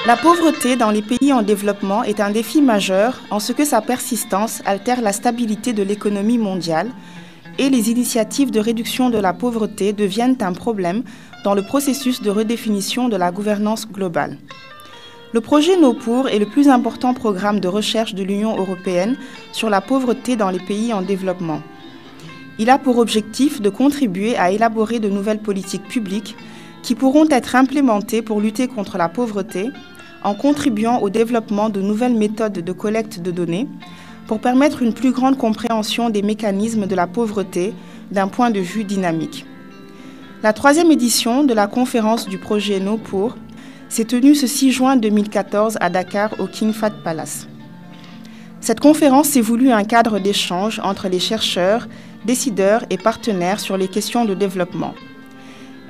La pauvreté dans les pays en développement est un défi majeur en ce que sa persistance altère la stabilité de l'économie mondiale et les initiatives de réduction de la pauvreté deviennent un problème dans le processus de redéfinition de la gouvernance globale. Le projet NoPour est le plus important programme de recherche de l'Union européenne sur la pauvreté dans les pays en développement. Il a pour objectif de contribuer à élaborer de nouvelles politiques publiques qui pourront être implémentées pour lutter contre la pauvreté en contribuant au développement de nouvelles méthodes de collecte de données pour permettre une plus grande compréhension des mécanismes de la pauvreté d'un point de vue dynamique. La 3e édition de la conférence du projet NoPour s'est tenue ce 6 juin 2014 à Dakar au King Fahd Palace. Cette conférence s'est voulue un cadre d'échange entre les chercheurs, décideurs et partenaires sur les questions de développement.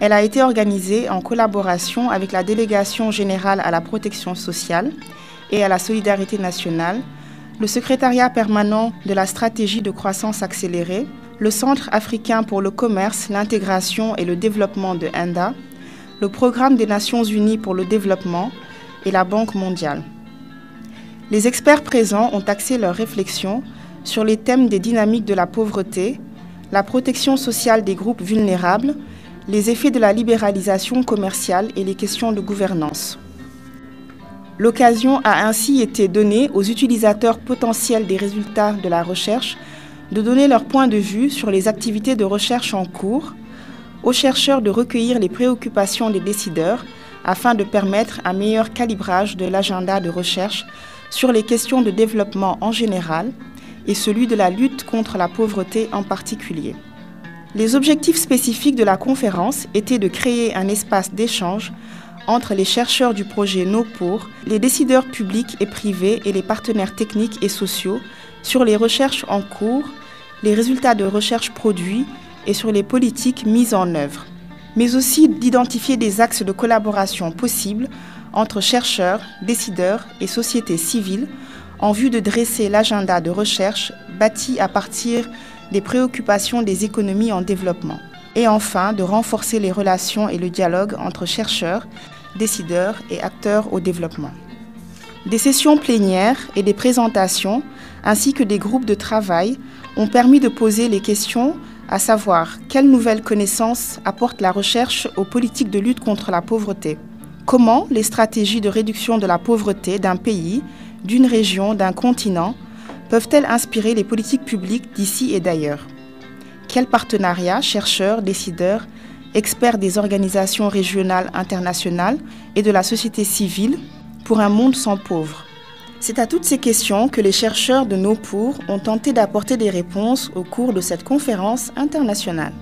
Elle a été organisée en collaboration avec la Délégation générale à la protection sociale et à la solidarité nationale, le secrétariat permanent de la stratégie de croissance accélérée, le Centre africain pour le commerce, l'intégration et le développement de ENDA, le Programme des Nations unies pour le développement et la Banque mondiale. Les experts présents ont axé leurs réflexions sur les thèmes des dynamiques de la pauvreté, la protection sociale des groupes vulnérables, les effets de la libéralisation commerciale et les questions de gouvernance. L'occasion a ainsi été donnée aux utilisateurs potentiels des résultats de la recherche de donner leur point de vue sur les activités de recherche en cours, aux chercheurs de recueillir les préoccupations des décideurs afin de permettre un meilleur calibrage de l'agenda de recherche sur les questions de développement en général et celui de la lutte contre la pauvreté en particulier. Les objectifs spécifiques de la conférence étaient de créer un espace d'échange entre les chercheurs du projet NoPour, les décideurs publics et privés et les partenaires techniques et sociaux sur les recherches en cours, les résultats de recherche produits et sur les politiques mises en œuvre, mais aussi d'identifier des axes de collaboration possibles entre chercheurs, décideurs et sociétés civiles en vue de dresser l'agenda de recherche bâti à partir des préoccupations des économies en développement, et enfin de renforcer les relations et le dialogue entre chercheurs, décideurs et acteurs au développement. Des sessions plénières et des présentations, ainsi que des groupes de travail, ont permis de poser les questions à savoir quelles nouvelles connaissances apporte la recherche aux politiques de lutte contre la pauvreté, comment les stratégies de réduction de la pauvreté d'un pays, d'une région, d'un continent peuvent-elles inspirer les politiques publiques d'ici et d'ailleurs? Quels partenariats, chercheurs, décideurs, experts des organisations régionales, internationales et de la société civile pour un monde sans pauvres? C'est à toutes ces questions que les chercheurs de NoPour ont tenté d'apporter des réponses au cours de cette conférence internationale.